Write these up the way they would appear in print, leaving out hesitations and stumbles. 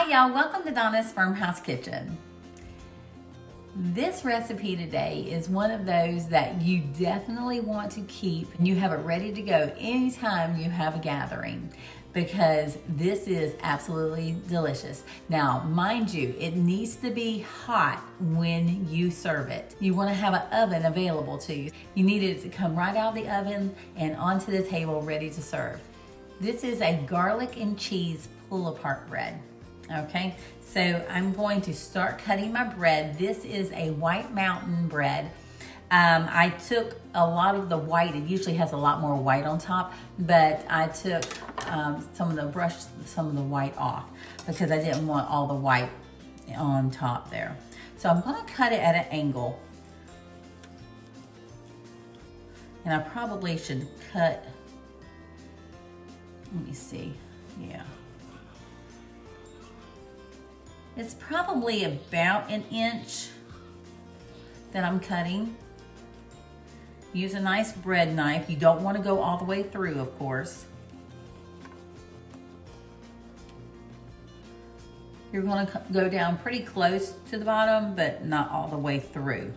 y'all, welcome to Donna's Farmhouse Kitchen. This recipe today is one of those that you definitely want to keep. You have it ready to go anytime you have a gathering because this is absolutely delicious. Now, mind you, it needs to be hot when you serve it. You want to have an oven available to you. You need it to come right out of the oven and onto the table ready to serve. This is a garlic and cheese pull-apart bread. Okay, so I'm going to start cutting my bread. This is a White Mountain bread. I took a lot of the white. It usually has a lot more white on top, but I took some of the white off because I didn't want all the white on top there. So I'm gonna cut it at an angle. And I probably should cut, let me see, yeah. It's probably about 1 inch that I'm cutting. Use a nice bread knife. You don't want to go all the way through, of course. You're going to go down pretty close to the bottom, but not all the way through.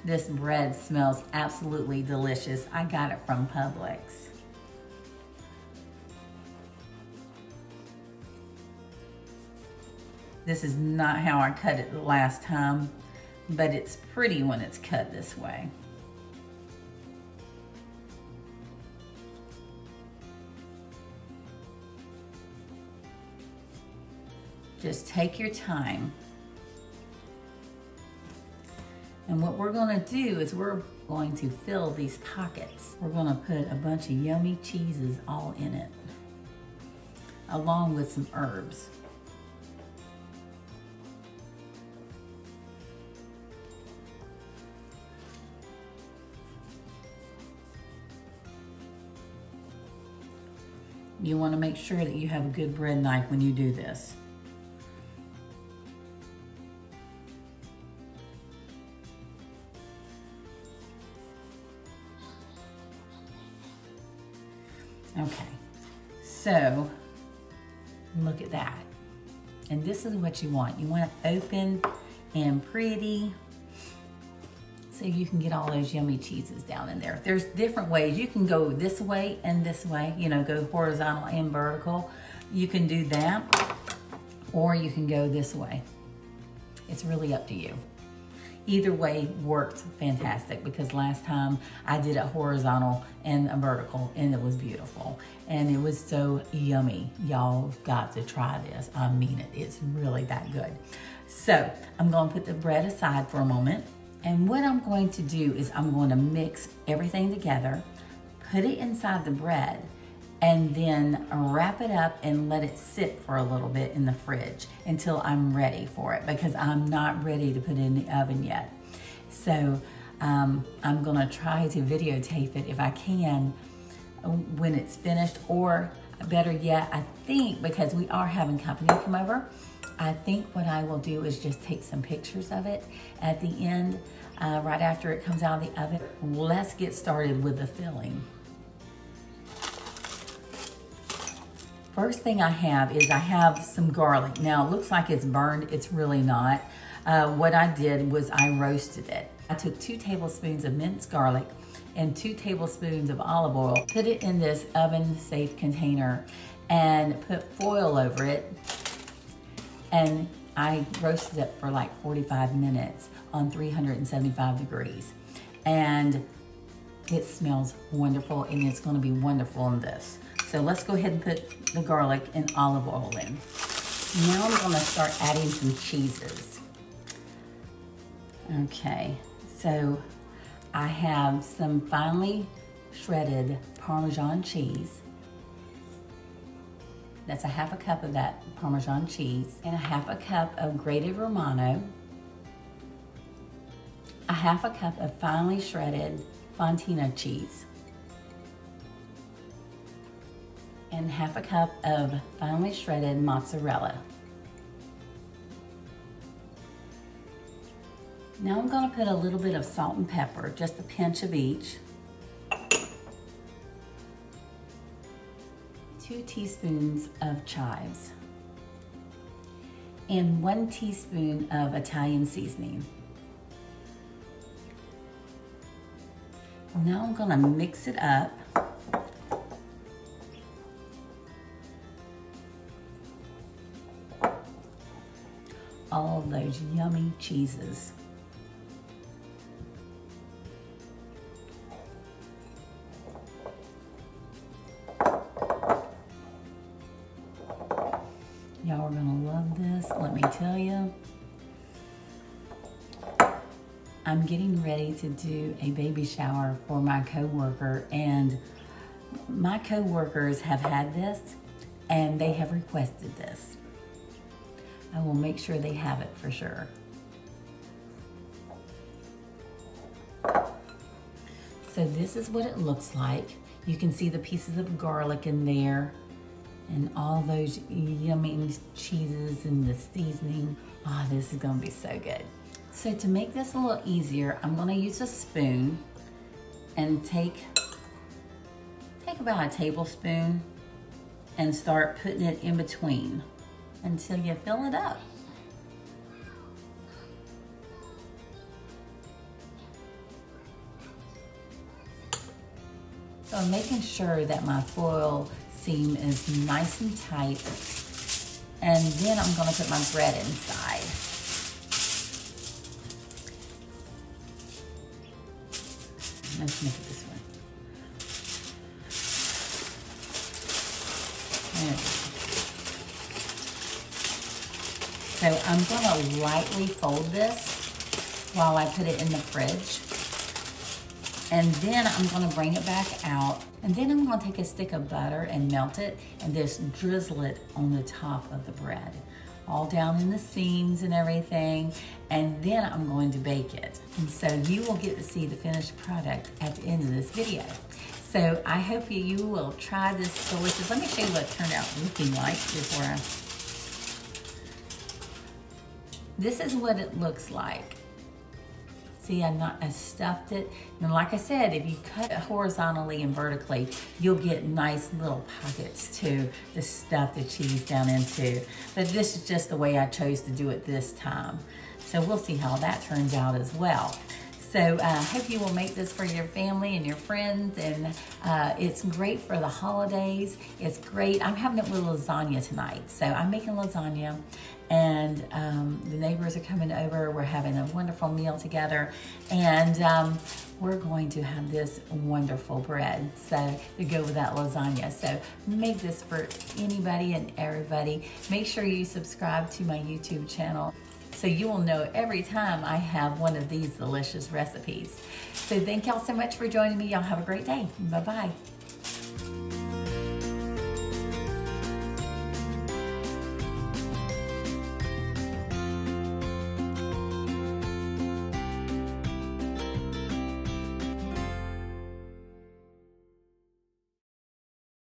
This bread smells absolutely delicious. I got it from Publix. This is not how I cut it the last time, but it's pretty when it's cut this way. Just take your time. And what we're gonna do is we're going to fill these pockets. We're gonna put a bunch of yummy cheeses all in it, along with some herbs. You wanna make sure that you have a good bread knife when you do this. Okay, so look at that. And this is what you want. You want it open and pretty so you can get all those yummy cheeses down in there. There's different ways. You can go this way and this way, you know, go horizontal and vertical. You can do that, or you can go this way. It's really up to you. Either way worked fantastic because last time I did a horizontal and a vertical and it was beautiful. And it was so yummy. Y'all got to try this. I mean it, it's really that good. So I'm gonna put the bread aside for a moment. And what I'm going to do is I'm going to mix everything together, put it inside the bread, and then wrap it up and let it sit for a little bit in the fridge until I'm ready for it because I'm not ready to put it in the oven yet. So I'm gonna try to videotape it if I can when it's finished, or better yet, I think because we are having company come over, I think what I will do is just take some pictures of it at the end, right after it comes out of the oven. Let's get started with the filling. First thing I have is I have some garlic. Now it looks like it's burned, it's really not. What I did was I roasted it. I took 2 tablespoons of minced garlic and 2 tablespoons of olive oil, put it in this oven safe container and put foil over it. And I roasted it for like 45 minutes on 375 degrees. And it smells wonderful and it's gonna be wonderful in this. So let's go ahead and put the garlic and olive oil in. Now I'm gonna start adding some cheeses. Okay, so I have some finely shredded Parmesan cheese. That's a 1/2 cup of that Parmesan cheese, and a 1/2 cup of grated Romano, a 1/2 cup of finely shredded Fontina cheese, and 1/2 cup of finely shredded mozzarella. Now I'm gonna put a little bit of salt and pepper, just a pinch of each. 2 teaspoons of chives. And 1 teaspoon of Italian seasoning. Now I'm gonna mix it up. All of those yummy cheeses. Y'all are gonna love this, let me tell you. I'm getting ready to do a baby shower for my coworker, and my coworkers have had this and they have requested this. I will make sure they have it for sure. So this is what it looks like. You can see the pieces of garlic in there and all those yummy cheeses and the seasoning. Oh, this is gonna be so good. So to make this a little easier, I'm gonna use a spoon and take about a tablespoon and start putting it in between until you fill it up. So I'm making sure that my foil seam is nice and tight, and then I'm gonna put my bread inside. Let's make it this way. So I'm gonna lightly fold this while I put it in the fridge. And then I'm gonna bring it back out. And then I'm gonna take a stick of butter and melt it and just drizzle it on the top of the bread, all down in the seams and everything. And then I'm going to bake it. And so you will get to see the finished product at the end of this video. So I hope you will try this delicious. Let me show you what it turned out looking like before I. This is what it looks like. See, I stuffed it. And like I said, if you cut it horizontally and vertically, you'll get nice little pockets to stuff the cheese down into. But this is just the way I chose to do it this time. So we'll see how that turns out as well. So I hope you will make this for your family and your friends, and it's great for the holidays. It's great. I'm having it with lasagna tonight. So I'm making lasagna, and the neighbors are coming over. We're having a wonderful meal together, and we're going to have this wonderful bread so to go with that lasagna. So make this for anybody and everybody. Make sure you subscribe to my YouTube channel so you will know every time I have one of these delicious recipes. So thank y'all so much for joining me. Y'all have a great day. Bye-bye.